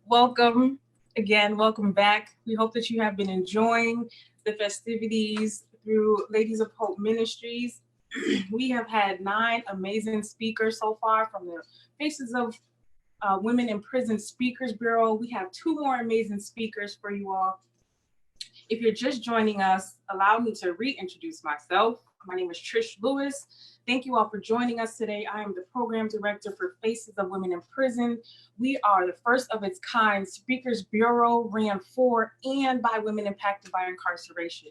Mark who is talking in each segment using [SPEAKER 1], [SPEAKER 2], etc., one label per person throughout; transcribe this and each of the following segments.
[SPEAKER 1] Welcome again. Welcome back. We hope that you have been enjoying the festivities through Ladies of Hope Ministries. We have had 9 amazing speakers so far from the Faces of Women in Prison Speakers Bureau. We have 2 more amazing speakers for you all. If you're just joining us, allow me to reintroduce myself. My name is Trish Lewis. Thank you all for joining us today. I am the program director for Faces of Women in Prison. We are the first of its kind Speakers Bureau, ran for and by women impacted by incarceration.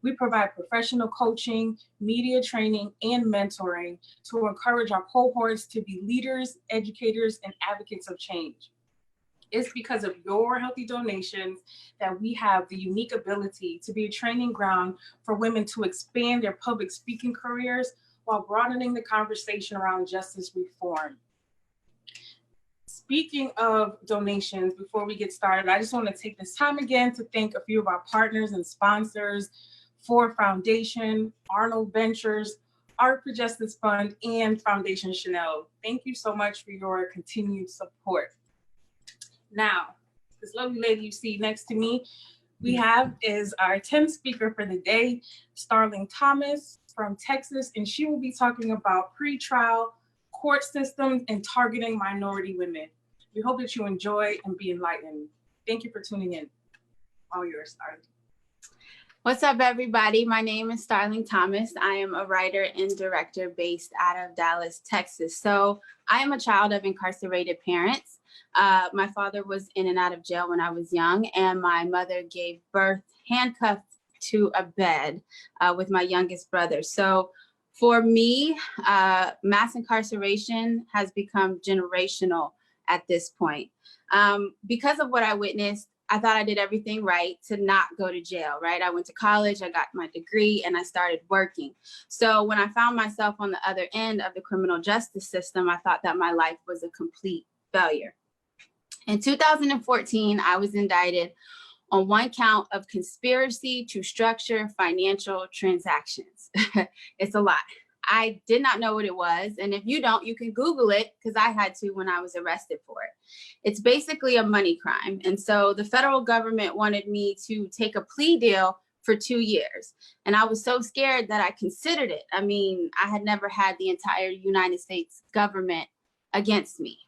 [SPEAKER 1] We provide professional coaching, media training, and mentoring to encourage our cohorts to be leaders, educators, and advocates of change. It's because of your healthy donations that we have the unique ability to be a training ground for women to expand their public speaking careers while broadening the conversation around justice reform. Speaking of donations, before we get started, I just want to take this time again to thank a few of our partners and sponsors, Ford Foundation, Arnold Ventures, Art for Justice Fund, and Foundation Chanel. Thank you so much for your continued support. Now, this lovely lady you see next to me, we have is our 10th speaker for the day, Starling Thomas from Texas, and she will be talking about pretrial court systems and targeting minority women. We hope that you enjoy and be enlightened. Thank you for tuning in. All yours, Starling.
[SPEAKER 2] What's up, everybody? My name is Starling Thomas. I am a writer and director based out of Dallas, Texas. So I am a child of incarcerated parents. My father was in and out of jail when I was young, and my mother gave birth handcuffed to a bed with my youngest brother. So for me, mass incarceration has become generational at this point. Because of what I witnessed, I thought I did everything right to not go to jail, right? I went to college, I got my degree, and I started working. So when I found myself on the other end of the criminal justice system, I thought that my life was a complete failure. In 2014, I was indicted on 1 count of conspiracy to structure financial transactions. It's a lot. I did not know what it was. And if you don't, you can Google it, because I had to when I was arrested for it. It's basically a money crime. And so the federal government wanted me to take a plea deal for 2 years. And I was so scared that I considered it. I mean, I had never had the entire United States government against me.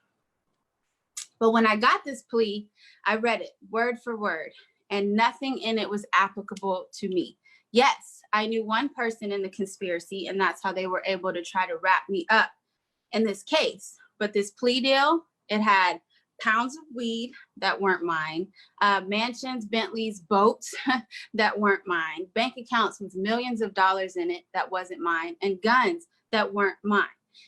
[SPEAKER 2] But when I got this plea, I read it word for word, and nothing in it was applicable to me. Yes, I knew one person in the conspiracy, and that's how they were able to try to wrap me up in this case. But this plea deal, it had pounds of weed that weren't mine, mansions, Bentleys, boats that weren't mine, bank accounts with millions of dollars in it that wasn't mine, and guns that weren't mine.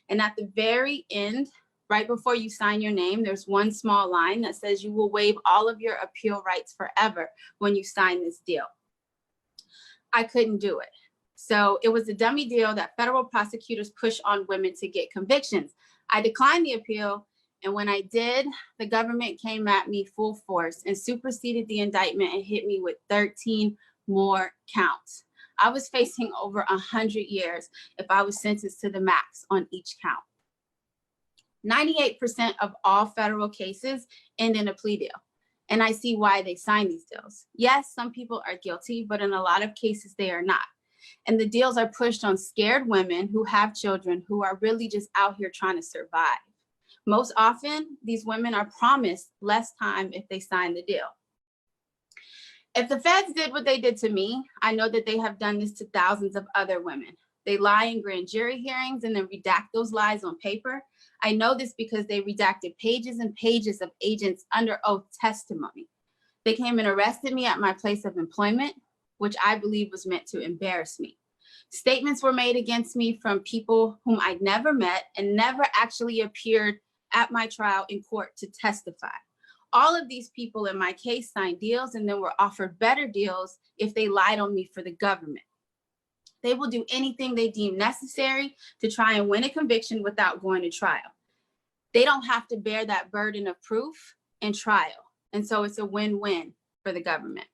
[SPEAKER 2] And at the very end, right before you sign your name, there's one small line that says you will waive all of your appeal rights forever when you sign this deal. I couldn't do it. So it was a dummy deal that federal prosecutors push on women to get convictions. I declined the appeal, and when I did, the government came at me full force and superseded the indictment and hit me with 13 more counts. I was facing over 100 years if I was sentenced to the max on each count. 98% of all federal cases end in a plea deal. And I see why they sign these deals. Yes, some people are guilty, but in a lot of cases they are not. And the deals are pushed on scared women who have children who are really just out here trying to survive. Most often, these women are promised less time if they sign the deal. If the feds did what they did to me, I know that they have done this to thousands of other women. They lie in grand jury hearings and then redact those lies on paper. I know this because they redacted pages and pages of agents' under oath testimony. They came and arrested me at my place of employment, which I believe was meant to embarrass me. Statements were made against me from people whom I'd never met and never actually appeared at my trial in court to testify. All of these people in my case signed deals and then were offered better deals if they lied on me for the government. They will do anything they deem necessary to try and win a conviction without going to trial. They don't have to bear that burden of proof in trial. And so it's a win-win for the government.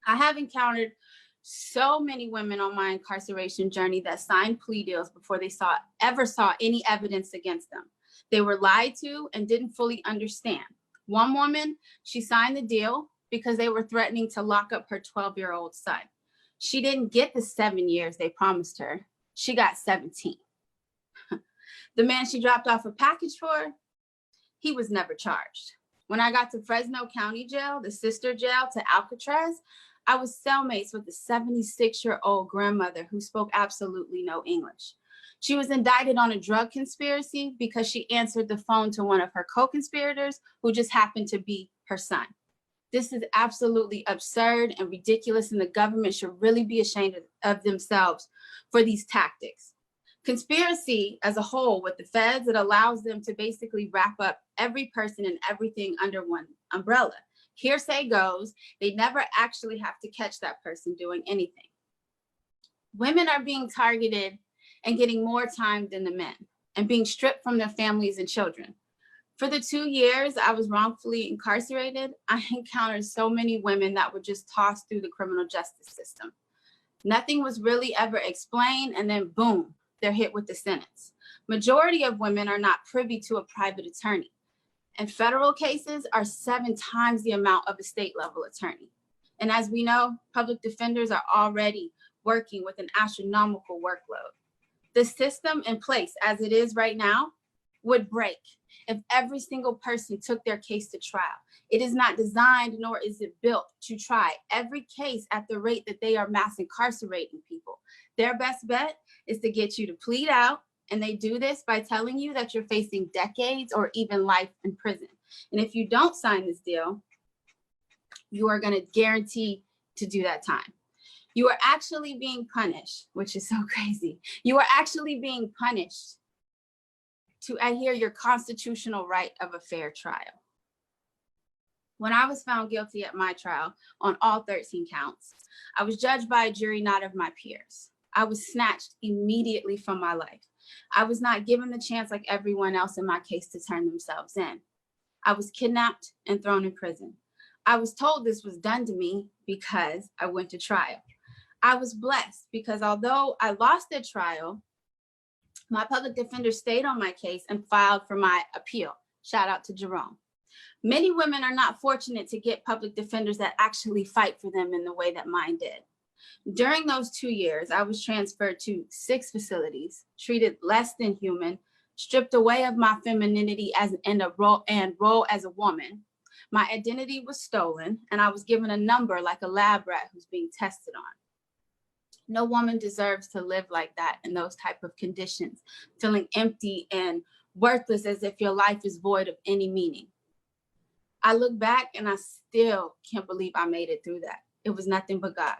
[SPEAKER 2] I have encountered so many women on my incarceration journey that signed plea deals before they ever saw any evidence against them. They were lied to and didn't fully understand. One woman, she signed the deal because they were threatening to lock up her 12-year-old son. She didn't get the 7 years they promised her. She got 17. The man she dropped off a package for, he was never charged. When I got to Fresno County Jail, the sister jail to Alcatraz, I was cellmates with a 76-year-old grandmother who spoke absolutely no English. She was indicted on a drug conspiracy because she answered the phone to one of her co-conspirators who just happened to be her son. This is absolutely absurd and ridiculous, and the government should really be ashamed of themselves for these tactics. Conspiracy as a whole with the feds, it allows them to basically wrap up every person and everything under one umbrella. Hearsay goes, they never actually have to catch that person doing anything. Women are being targeted and getting more time than the men and being stripped from their families and children. For the 2 years I was wrongfully incarcerated, I encountered so many women that were just tossed through the criminal justice system. Nothing was really ever explained, and then boom, they're hit with the sentence. Majority of women are not privy to a private attorney, and federal cases are 7 times the amount of a state level attorney. And as we know, public defenders are already working with an astronomical workload. The system in place as it is right now would break if every single person took their case to trial. It is not designed, nor is it built to try every case at the rate that they are mass incarcerating people. Their best bet is to get you to plead out, and they do this by telling you that you're facing decades or even life in prison. And if you don't sign this deal, you are going to guarantee to do that time. You are actually being punished, which is so crazy. You are actually being punished to adhere your constitutional right of a fair trial. When I was found guilty at my trial on all 13 counts, I was judged by a jury not of my peers. I was snatched immediately from my life. I was not given the chance like everyone else in my case to turn themselves in. I was kidnapped and thrown in prison. I was told this was done to me because I went to trial. I was blessed because although I lost the trial, my public defender stayed on my case and filed for my appeal. Shout out to Jerome. Many women are not fortunate to get public defenders that actually fight for them in the way that mine did. During those 2 years, I was transferred to 6 facilities, treated less than human, stripped away of my femininity and role as a woman. My identity was stolen, and I was given a number like a lab rat who's being tested on. No woman deserves to live like that in those type of conditions, feeling empty and worthless as if your life is void of any meaning. I look back and I still can't believe I made it through that. It was nothing but God.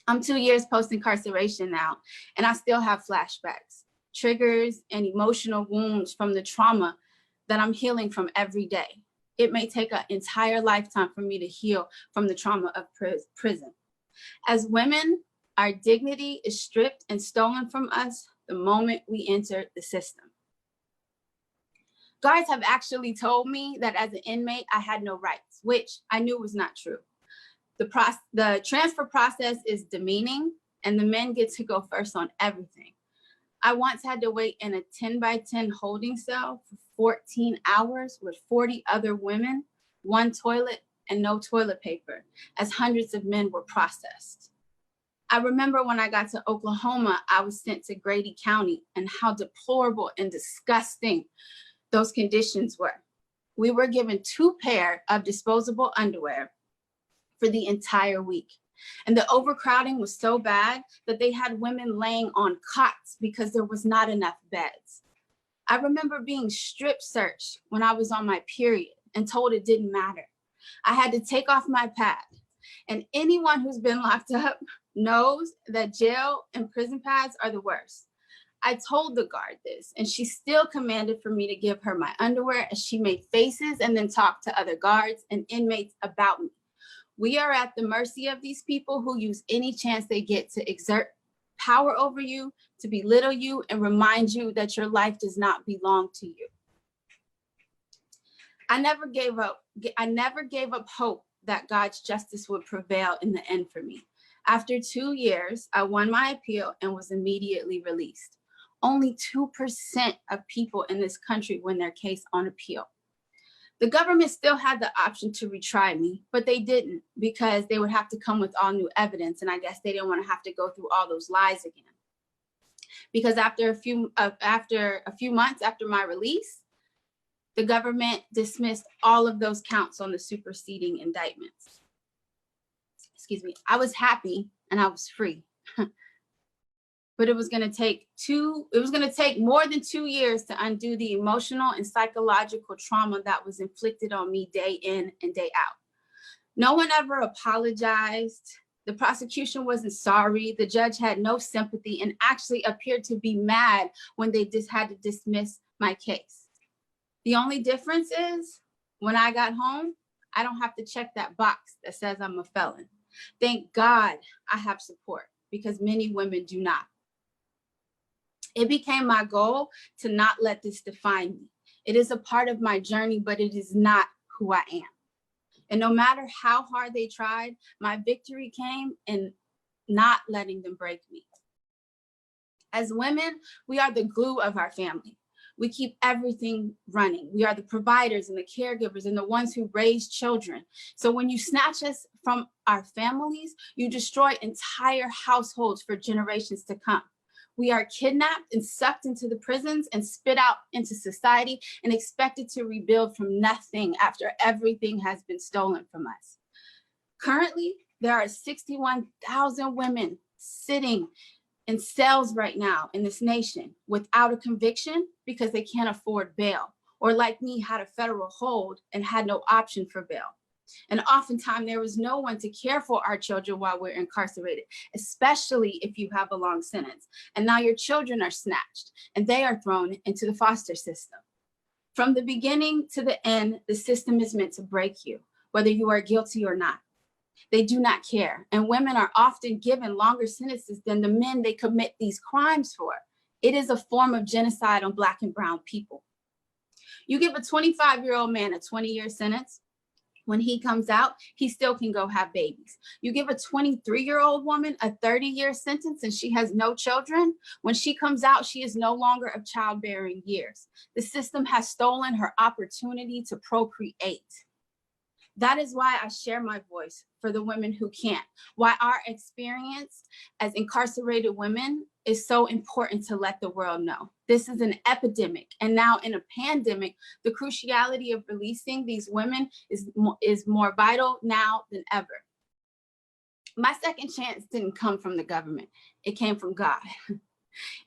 [SPEAKER 2] I'm 2 years post-incarceration now, and I still have flashbacks, triggers, and emotional wounds from the trauma that I'm healing from every day. It may take an entire lifetime for me to heal from the trauma of prison. As women, our dignity is stripped and stolen from us the moment we enter the system. Guards have actually told me that as an inmate, I had no rights, which I knew was not true. The transfer process is demeaning, and the men get to go first on everything. I once had to wait in a 10-by-10 holding cell for 14 hours with 40 other women, 1 toilet, and no toilet paper, as hundreds of men were processed. I remember when I got to Oklahoma, I was sent to Grady County, and how deplorable and disgusting those conditions were. We were given 2 pair of disposable underwear for the entire week. And the overcrowding was so bad that they had women laying on cots because there was not enough beds. I remember being strip searched when I was on my period and told it didn't matter. I had to take off my pad. And anyone who's been locked up knows that jail and prison pads are the worst. I told the guard this, and she still commanded for me to give her my underwear as she made faces and then talked to other guards and inmates about me. We are at the mercy of these people who use any chance they get to exert power over you, to belittle you, and remind you that your life does not belong to you. I never gave up hope that God's justice would prevail in the end for me. After 2 years, I won my appeal and was immediately released. Only 2% of people in this country win their case on appeal. The government still had the option to retry me, but they didn't, because they would have to come with all new evidence. And I guess they didn't want to have to go through all those lies again. Because after a few months after my release, the government dismissed all of those counts on the superseding indictments. Excuse me. I was happy and I was free. But it was going to take more than 2 years to undo the emotional and psychological trauma that was inflicted on me day in and day out. No one ever apologized. The prosecution wasn't sorry. The judge had no sympathy and actually appeared to be mad when they just had to dismiss my case. The only difference is when I got home, I don't have to check that box that says I'm a felon. Thank God I have support, because many women do not. It became my goal to not let this define me. It is a part of my journey, but it is not who I am. And no matter how hard they tried, my victory came in not letting them break me. As women, we are the glue of our family. We keep everything running. We are the providers and the caregivers and the ones who raise children. So when you snatch us from our families, you destroy entire households for generations to come. We are kidnapped and sucked into the prisons and spit out into society and expected to rebuild from nothing after everything has been stolen from us. Currently, there are 61,000 women sitting in cells right now in this nation without a conviction because they can't afford bail, or like me, had a federal hold and had no option for bail. And oftentimes there was no one to care for our children while we're incarcerated, especially if you have a long sentence. And now your children are snatched and they are thrown into the foster system. From the beginning to the end, the system is meant to break you, whether you are guilty or not. They do not care. And women are often given longer sentences than the men they commit these crimes for. It is a form of genocide on Black and brown people. You give a 25-year-old man a 20-year sentence. When he comes out, he still can go have babies. You give a 23-year-old woman a 30-year sentence and she has no children. When she comes out, she is no longer of childbearing years. The system has stolen her opportunity to procreate. That is why I share my voice for the women who can't, why our experience as incarcerated women is so important to let the world know. This is an epidemic, and now in a pandemic, the cruciality of releasing these women is more vital now than ever. My second chance didn't come from the government, it came from God.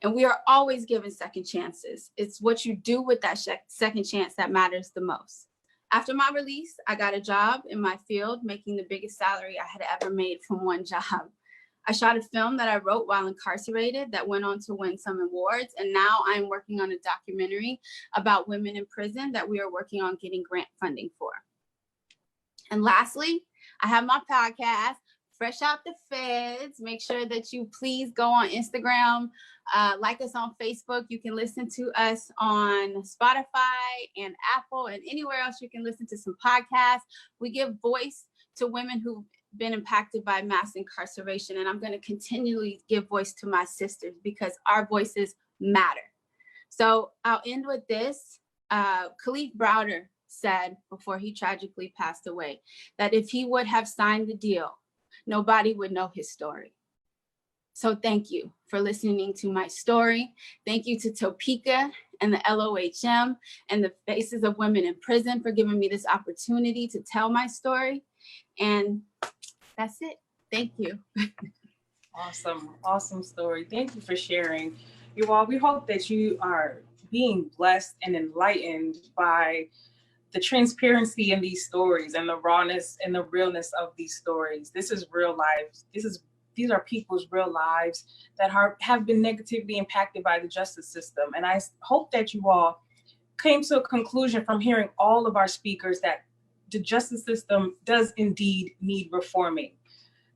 [SPEAKER 2] And we are always given second chances. It's what you do with that second chance that matters the most. After my release, I got a job in my field, making the biggest salary I had ever made from one job. I shot a film that I wrote while incarcerated that went on to win some awards. And now I'm working on a documentary about women in prison that we are working on getting grant funding for. And lastly, I have my podcast, Fresh Out the Feds. Make sure that you please go on Instagram, like us on Facebook. You can listen to us on Spotify and Apple and anywhere else you can listen to some podcasts. We give voice to women who've been impacted by mass incarceration. And I'm going to continually give voice to my sisters because our voices matter. So I'll end with this. Khalif Browder said before he tragically passed away that if he would have signed the deal, nobody would know his story. So thank you for listening to my story. Thank you to Topeka and the LOHM and the Faces of Women in Prison for giving me this opportunity to tell my story. And that's it. Thank you.
[SPEAKER 1] Awesome. Awesome story. Thank you for sharing. You all, we hope that you are being blessed and enlightened by the transparency in these stories and the rawness and the realness of these stories. This is real lives. These are people's real lives that have been negatively impacted by the justice system. And I hope that you all came to a conclusion from hearing all of our speakers that the justice system does indeed need reforming.